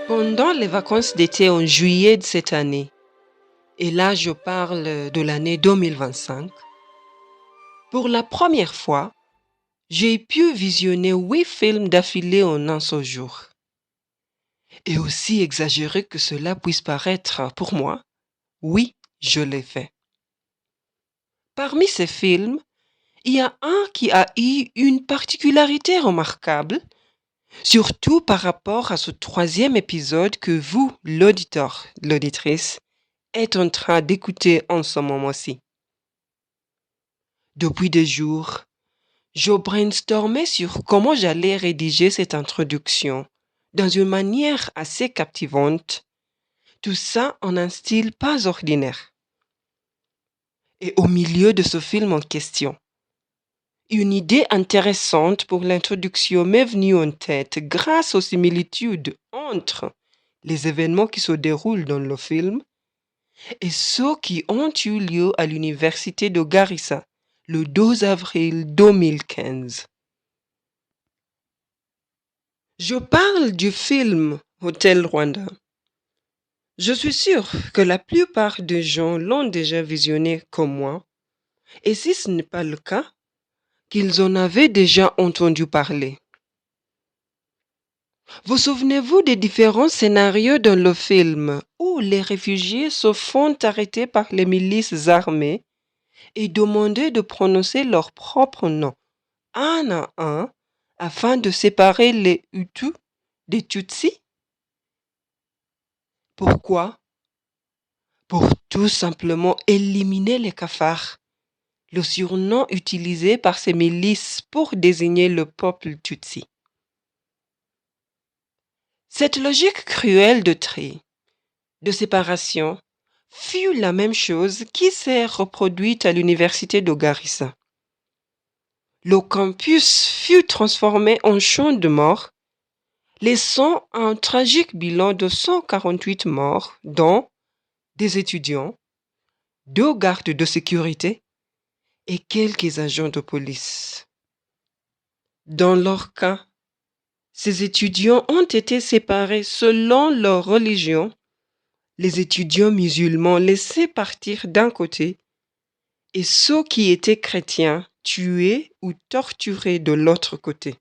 Pendant les vacances d'été en juillet de cette année, et là je parle de l'année 2025, pour la première fois, j'ai pu visionner 8 films d'affilée en un seul jour. Et aussi exagéré que cela puisse paraître pour moi, oui, je l'ai fait. Parmi ces films, il y a un qui a eu une particularité remarquable, surtout par rapport à ce troisième épisode que vous, l'auditeur, l'auditrice, êtes en train d'écouter en ce moment-ci. Depuis des jours, je brainstormais sur comment j'allais rédiger cette introduction dans une manière assez captivante, tout ça en un style pas ordinaire. Et au milieu de ce film en question, une idée intéressante pour l'introduction m'est venue en tête grâce aux similitudes entre les événements qui se déroulent dans le film et ceux qui ont eu lieu à l'université de Garissa le 12 avril 2015. Je parle du film Hotel Rwanda. Je suis sûr que la plupart des gens l'ont déjà visionné comme moi, et si ce n'est pas le cas, qu'ils en avaient déjà entendu parler. Vous souvenez-vous des différents scénarios dans le film où les réfugiés se font arrêter par les milices armées et demander de prononcer leur propre nom, un à un, afin de séparer les Hutus des Tutsis? Pourquoi? Pour tout simplement éliminer les cafards, le surnom utilisé par ces milices pour désigner le peuple Tutsi. Cette logique cruelle de trait, de séparation, fut la même chose qui s'est reproduite à l'université de Garissa. Le campus fut transformé en champ de mort, laissant un tragique bilan de 148 morts, dont des étudiants, 2 gardes de sécurité et quelques agents de police. Dans leur cas, ces étudiants ont été séparés selon leur religion, les étudiants musulmans laissés partir d'un côté et ceux qui étaient chrétiens tués ou torturés de l'autre côté.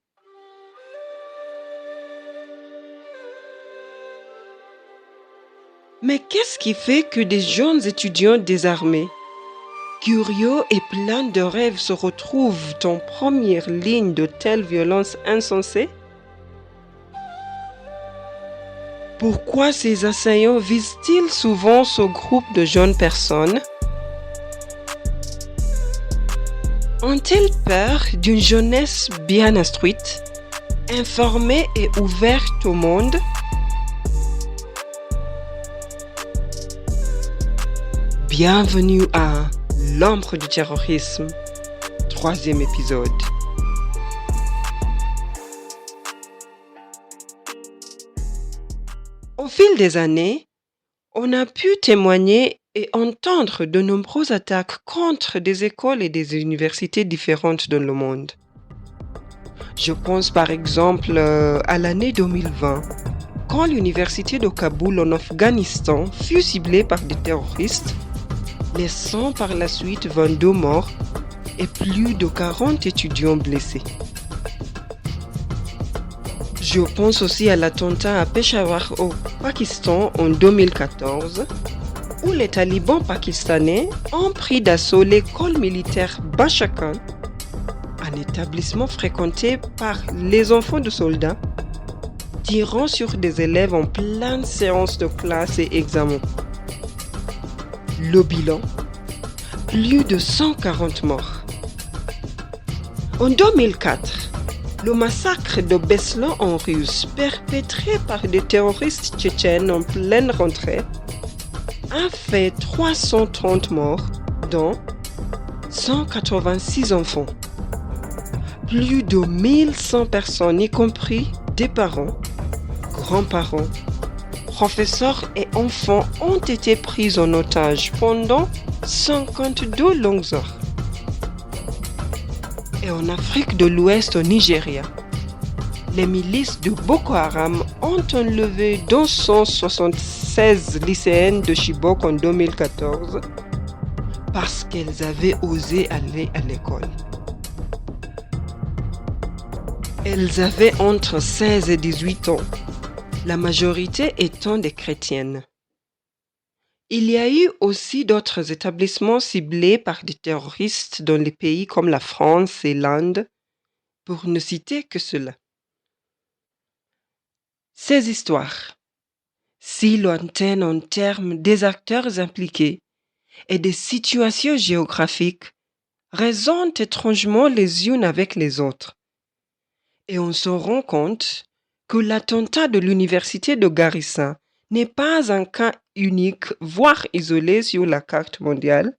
Mais qu'est-ce qui fait que des jeunes étudiants désarmés, curieux et pleins de rêves se retrouvent en première ligne de telles violences insensées? Pourquoi ces assaillants visent-ils souvent ce groupe de jeunes personnes? Ont-ils peur d'une jeunesse bien instruite, informée et ouverte au monde? Bienvenue à L'ombre du terrorisme, 3e épisode. Au fil des années, on a pu témoigner et entendre de nombreuses attaques contre des écoles et des universités différentes dans le monde. Je pense par exemple à l'année 2020, quand l'université de Kaboul en Afghanistan fut ciblée par des terroristes, laissant par la suite 22 morts et plus de 40 étudiants blessés. Je pense aussi à l'attentat à Peshawar au Pakistan en 2014, où les talibans pakistanais ont pris d'assaut l'école militaire Bachakan, un établissement fréquenté par les enfants de soldats, tirant sur des élèves en pleine séance de classe et examen. Le bilan, plus de 140 morts. En 2004, le massacre de Beslan en Russe, perpétré par des terroristes tchétchènes en pleine rentrée, a fait 330 morts, dont 186 enfants. Plus de 1100 personnes, y compris des parents, grands-parents, professeurs et enfants, ont été pris en otage pendant 52 longues heures. Et en Afrique de l'Ouest, au Nigeria, les milices de Boko Haram ont enlevé 276 lycéennes de Chibok en 2014 parce qu'elles avaient osé aller à l'école. Elles avaient entre 16 et 18 ans, la majorité étant des chrétiennes. Il y a eu aussi d'autres établissements ciblés par des terroristes dans les pays comme la France et l'Inde, pour ne citer que cela. Ces histoires, si lointaines en termes des acteurs impliqués et des situations géographiques, résonnent étrangement les unes avec les autres. Et on se rend compte que l'attentat de l'université de Garissa n'est pas un cas unique, voire isolé sur la carte mondiale,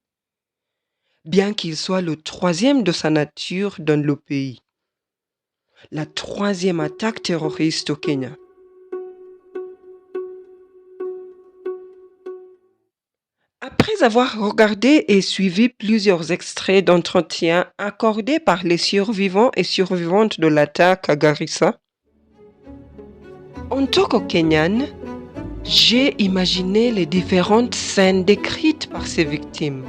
bien qu'il soit le troisième de sa nature dans le pays. La troisième attaque terroriste au Kenya. Après avoir regardé et suivi plusieurs extraits d'entretiens accordés par les survivants et survivantes de l'attaque à Garissa, en tant que Kenyane, j'ai imaginé les différentes scènes décrites par ces victimes.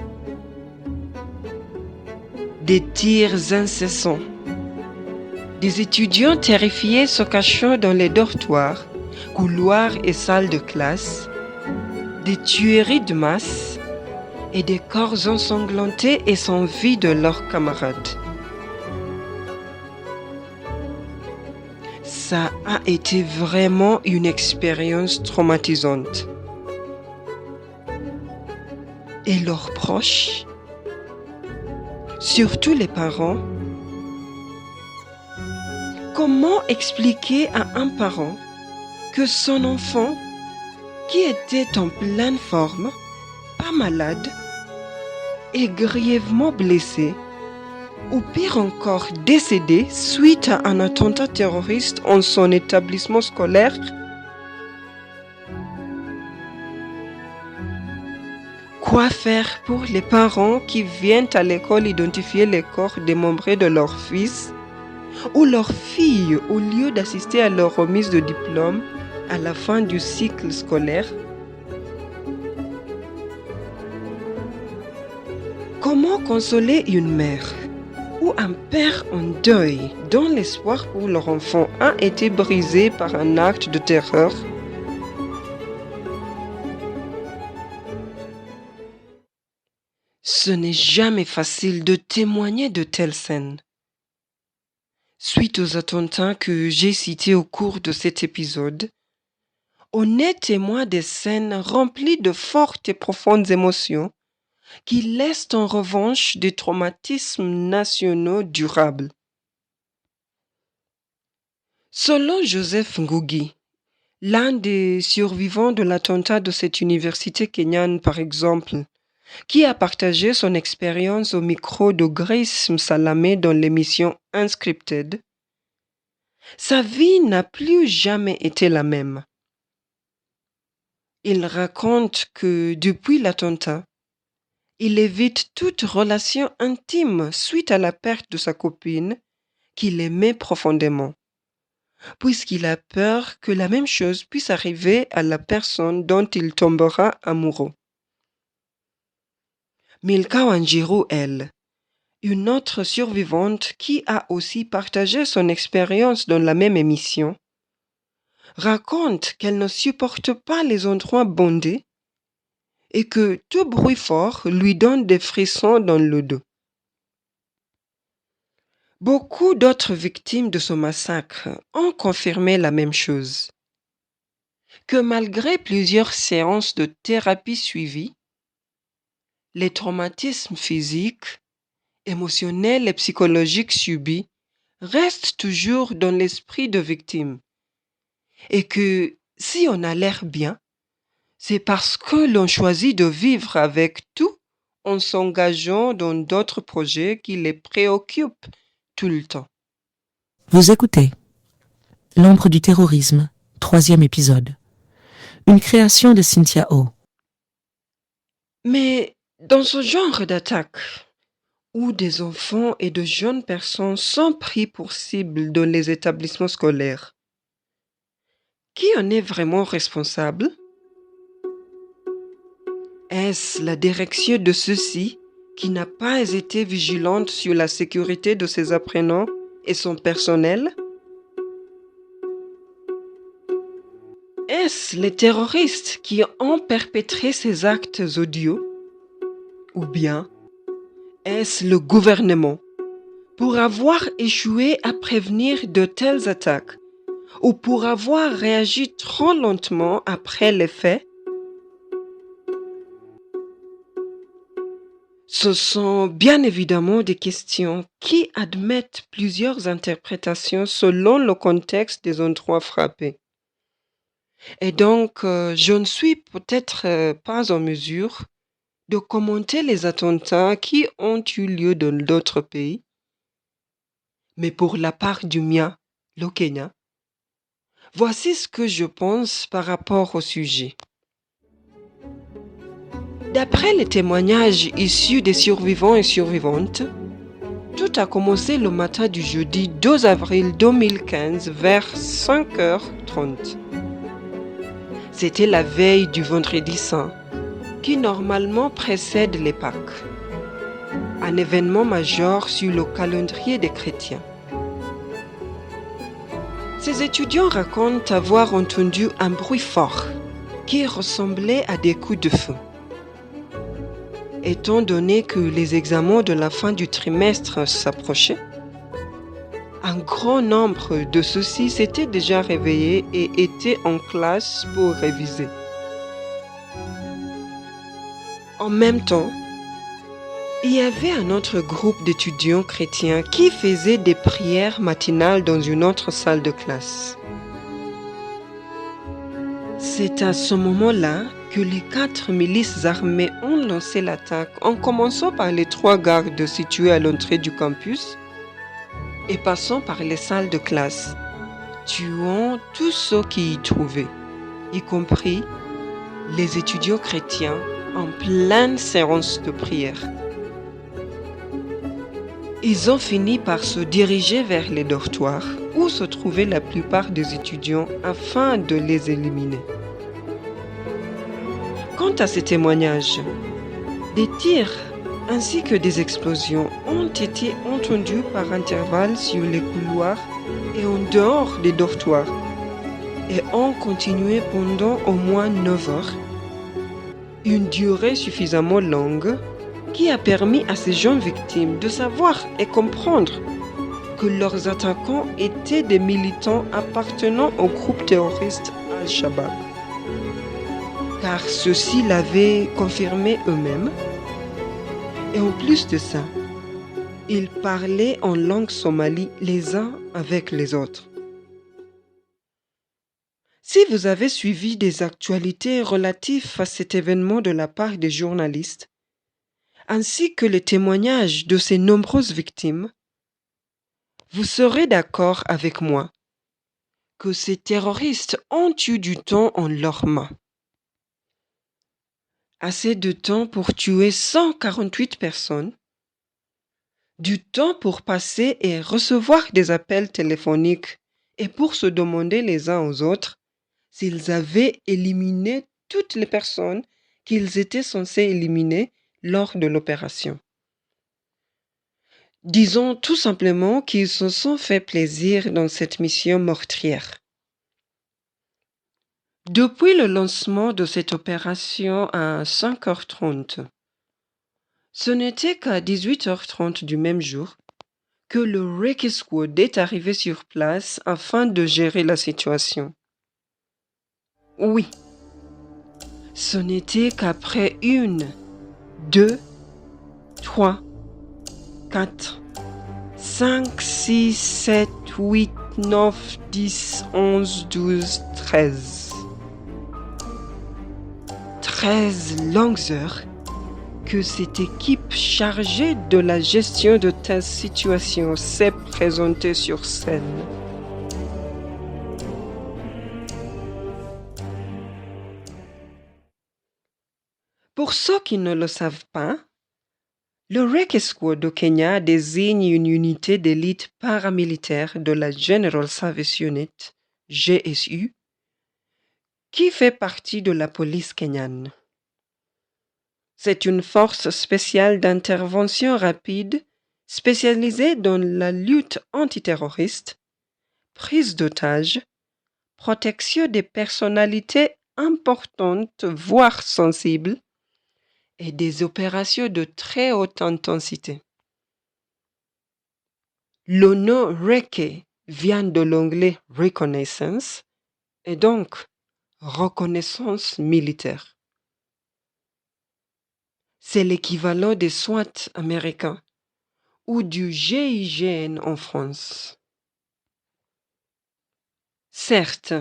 Des tirs incessants, des étudiants terrifiés se cachant dans les dortoirs, couloirs et salles de classe, des tueries de masse et des corps ensanglantés et sans vie de leurs camarades. Ça a été vraiment une expérience traumatisante. Et leurs proches, surtout les parents, comment expliquer à un parent que son enfant, qui était en pleine forme, pas malade, est grièvement blessé, ou pire encore décédé suite à un attentat terroriste en son établissement scolaire? Quoi faire pour les parents qui viennent à l'école identifier les corps démembrés de leur fils ou leur fille au lieu d'assister à leur remise de diplôme à la fin du cycle scolaire? Comment consoler une mère ou un père en deuil dont l'espoir pour leur enfant a été brisé par un acte de terreur? Ce n'est jamais facile de témoigner de telles scènes. Suite aux attentats que j'ai cités au cours de cet épisode, on est témoin des scènes remplies de fortes et profondes émotions qui laissent en revanche des traumatismes nationaux durables. Selon Joseph Ngugi, l'un des survivants de l'attentat de cette université kenyane par exemple, qui a partagé son expérience au micro de Grace Msalamé dans l'émission Unscripted, sa vie n'a plus jamais été la même. Il raconte que depuis l'attentat, il évite toute relation intime suite à la perte de sa copine qu'il aimait profondément, puisqu'il a peur que la même chose puisse arriver à la personne dont il tombera amoureux. Milka Wanjiru, elle, une autre survivante qui a aussi partagé son expérience dans la même émission, raconte qu'elle ne supporte pas les endroits bondés et que tout bruit fort lui donne des frissons dans le dos. Beaucoup d'autres victimes de ce massacre ont confirmé la même chose, que malgré plusieurs séances de thérapie suivies, les traumatismes physiques, émotionnels et psychologiques subis restent toujours dans l'esprit de victime et que si on a l'air bien, c'est parce que l'on choisit de vivre avec tout en s'engageant dans d'autres projets qui les préoccupent tout le temps. Vous écoutez L'ombre du terrorisme, 3e épisode. Une création de Cynthia O. Mais dans ce genre d'attaque, où des enfants et de jeunes personnes sont pris pour cible dans les établissements scolaires. Qui en est vraiment responsable? Est-ce la direction de ceux-ci qui n'a pas été vigilante sur la sécurité de ses apprenants et son personnel? Est-ce les terroristes qui ont perpétré ces actes odieux? Ou bien est-ce le gouvernement pour avoir échoué à prévenir de telles attaques ou pour avoir réagi trop lentement après les faits? Ce sont bien évidemment des questions qui admettent plusieurs interprétations selon le contexte des endroits frappés. Et donc, je ne suis peut-être pas en mesure de commenter les attentats qui ont eu lieu dans d'autres pays, mais pour la part du mien, le Kenya, voici ce que je pense par rapport au sujet. D'après les témoignages issus des survivants et survivantes, tout a commencé le matin du jeudi 2 avril 2015 vers 5h30. C'était la veille du vendredi saint, qui normalement précède les Pâques, un événement majeur sur le calendrier des chrétiens. Ces étudiants racontent avoir entendu un bruit fort qui ressemblait à des coups de feu. Étant donné que les examens de la fin du trimestre s'approchaient, un grand nombre de ceux-ci s'étaient déjà réveillés et étaient en classe pour réviser. En même temps, il y avait un autre groupe d'étudiants chrétiens qui faisaient des prières matinales dans une autre salle de classe. C'est à ce moment-là que les 4 milices armées ont lancé l'attaque en commençant par les 3 gardes situés à l'entrée du campus et passant par les salles de classe, tuant tous ceux qui y trouvaient, y compris les étudiants chrétiens en pleine séance de prière. Ils ont fini par se diriger vers les dortoirs où se trouvaient la plupart des étudiants afin de les éliminer. Quant à ces témoignages, des tirs ainsi que des explosions ont été entendus par intervalles sur les couloirs et en dehors des dortoirs et ont continué pendant au moins 9 heures, une durée suffisamment longue qui a permis à ces jeunes victimes de savoir et comprendre que leurs attaquants étaient des militants appartenant au groupe terroriste Al-Shabaab, car ceux-ci l'avaient confirmé eux-mêmes. Et en plus de ça, ils parlaient en langue somali les uns avec les autres. Si vous avez suivi des actualités relatives à cet événement de la part des journalistes, ainsi que les témoignages de ces nombreuses victimes, vous serez d'accord avec moi que ces terroristes ont eu du temps en leurs mains. Assez de temps pour tuer 148 personnes, du temps pour passer et recevoir des appels téléphoniques et pour se demander les uns aux autres s'ils avaient éliminé toutes les personnes qu'ils étaient censés éliminer lors de l'opération. Disons tout simplement qu'ils se sont fait plaisir dans cette mission meurtrière. Depuis le lancement de cette opération à 5h30, ce n'était qu'à 18h30 du même jour que le Recce Squad est arrivé sur place afin de gérer la situation. Oui, ce n'était qu'après 1, 2, 3, 4, 5, 6, 7, 8, 9, 10, 11, 12, 13. 13 longues heures que cette équipe chargée de la gestion de telles situations s'est présentée sur scène. Pour ceux qui ne le savent pas, Le Recce Squad au Kenya désigne une unité d'élite paramilitaire de la General Service Unit, GSU, qui fait partie de la police kenyane. C'est une force spéciale d'intervention rapide spécialisée dans la lutte antiterroriste, prise d'otages, protection des personnalités importantes, voire sensibles, et des opérations de très haute intensité. Le nom Recce vient de l'anglais reconnaissance et donc reconnaissance militaire. C'est l'équivalent des SWAT américains ou du GIGN en France. Certes,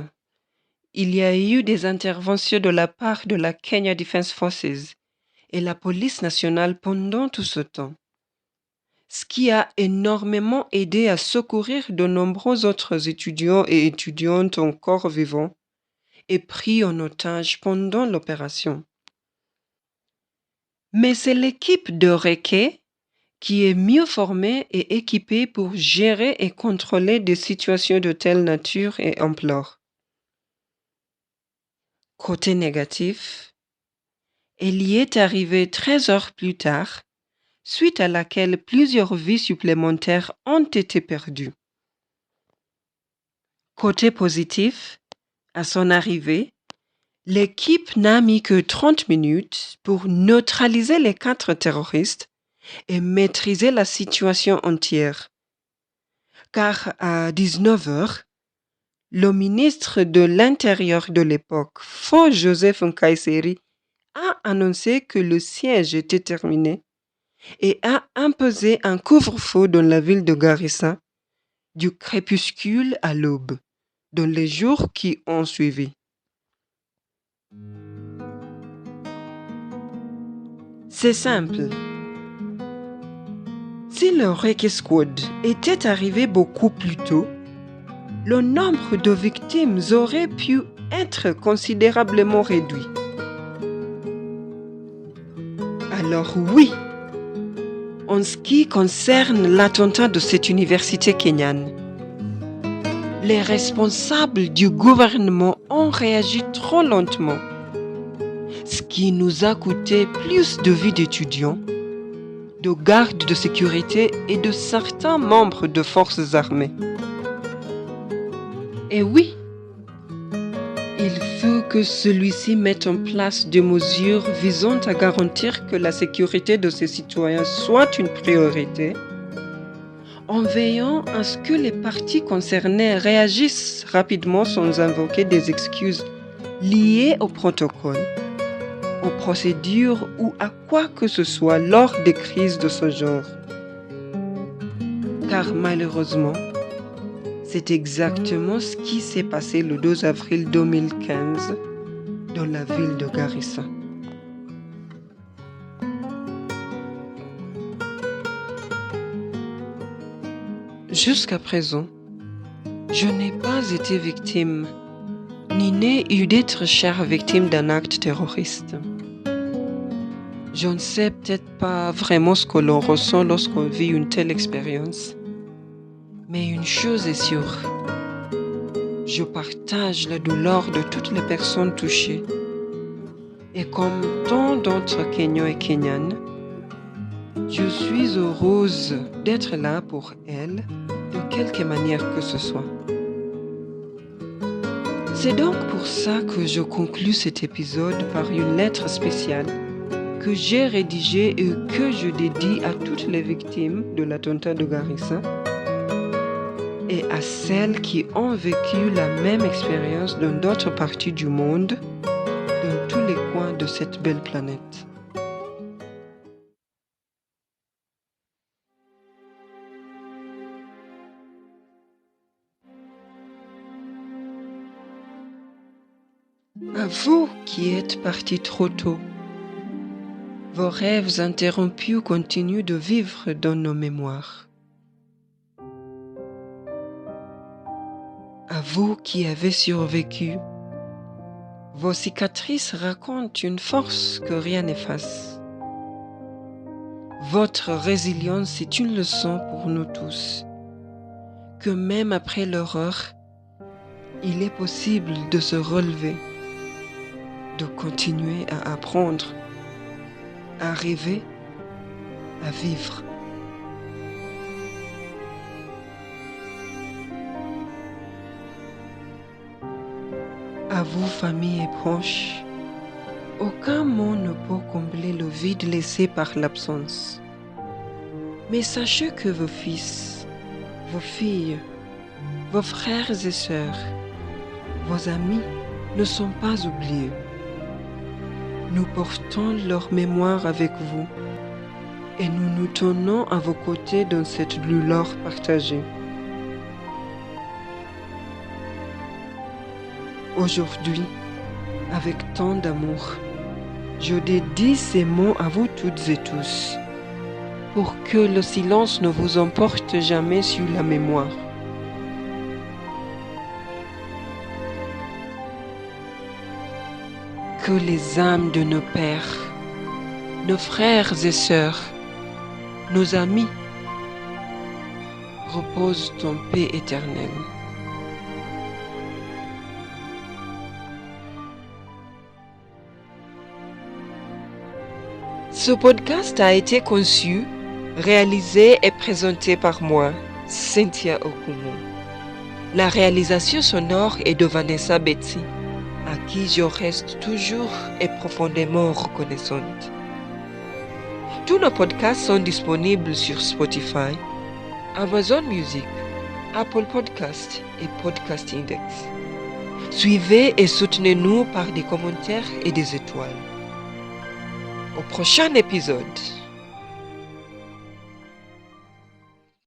il y a eu des interventions de la part de la Kenya Defense Forces et la police nationale pendant tout ce temps, ce qui a énormément aidé à secourir de nombreux autres étudiants et étudiantes encore vivants et pris en otage pendant l'opération. Mais c'est l'équipe de Recce qui est mieux formée et équipée pour gérer et contrôler des situations de telle nature et ampleur. Côté négatif, elle y est arrivée 13 heures plus tard, suite à laquelle plusieurs vies supplémentaires ont été perdues. Côté positif, à son arrivée, l'équipe n'a mis que 30 minutes pour neutraliser les 4 terroristes et maîtriser la situation entière. Car à 19 heures, le ministre de l'Intérieur de l'époque, Feu Joseph Nkaissery, a annoncé que le siège était terminé et a imposé un couvre-feu dans la ville de Garissa, du crépuscule à l'aube, dans les jours qui ont suivi. C'est simple. Si le Recce Squad était arrivé beaucoup plus tôt, le nombre de victimes aurait pu être considérablement réduit. Alors oui, en ce qui concerne l'attentat de cette université kenyane, les responsables du gouvernement ont réagi trop lentement, ce qui nous a coûté plus de vies d'étudiants, de gardes de sécurité et de certains membres de forces armées. Et oui, il faut que celui-ci mette en place des mesures visant à garantir que la sécurité de ses citoyens soit une priorité, en veillant à ce que les parties concernées réagissent rapidement sans invoquer des excuses liées au protocole, aux procédures ou à quoi que ce soit lors des crises de ce genre. Car malheureusement, c'est exactement ce qui s'est passé le 2 avril 2015 dans la ville de Garissa. Jusqu'à présent, je n'ai pas été victime, ni n'ai eu d'être chère victime d'un acte terroriste. Je ne sais peut-être pas vraiment ce que l'on ressent lorsqu'on vit une telle expérience, mais une chose est sûre, je partage la douleur de toutes les personnes touchées. Et comme tant d'autres Kenyans et Kenyanes, je suis heureuse d'être là pour elles, de quelque manière que ce soit. C'est donc pour ça que je conclus cet épisode par une lettre spéciale que j'ai rédigée et que je dédie à toutes les victimes de l'attentat de Garissa et à celles qui ont vécu la même expérience dans d'autres parties du monde, dans tous les coins de cette belle planète. À vous qui êtes partis trop tôt, vos rêves interrompus continuent de vivre dans nos mémoires. À vous qui avez survécu, vos cicatrices racontent une force que rien n'efface. Votre résilience est une leçon pour nous tous, que même après l'horreur, il est possible de se relever, de continuer à apprendre, à rêver, à vivre. À vous, famille et proches, aucun mot ne peut combler le vide laissé par l'absence. Mais sachez que vos fils, vos filles, vos frères et sœurs, vos amis ne sont pas oubliés. Nous portons leur mémoire avec vous et nous nous tenons à vos côtés dans cette douleur partagée. Aujourd'hui, avec tant d'amour, je dédie ces mots à vous toutes et tous, pour que le silence ne vous emporte jamais sur la mémoire. Que les âmes de nos pères, nos frères et sœurs, nos amis reposent en paix éternelle. Ce podcast a été conçu, réalisé et présenté par moi, Cynthia Okumu. La réalisation sonore est de Vanessa Betty, à qui je reste toujours et profondément reconnaissante. Tous nos podcasts sont disponibles sur Spotify, Amazon Music, Apple Podcasts et Podcast Index. Suivez et soutenez-nous par des commentaires et des étoiles. Au prochain épisode.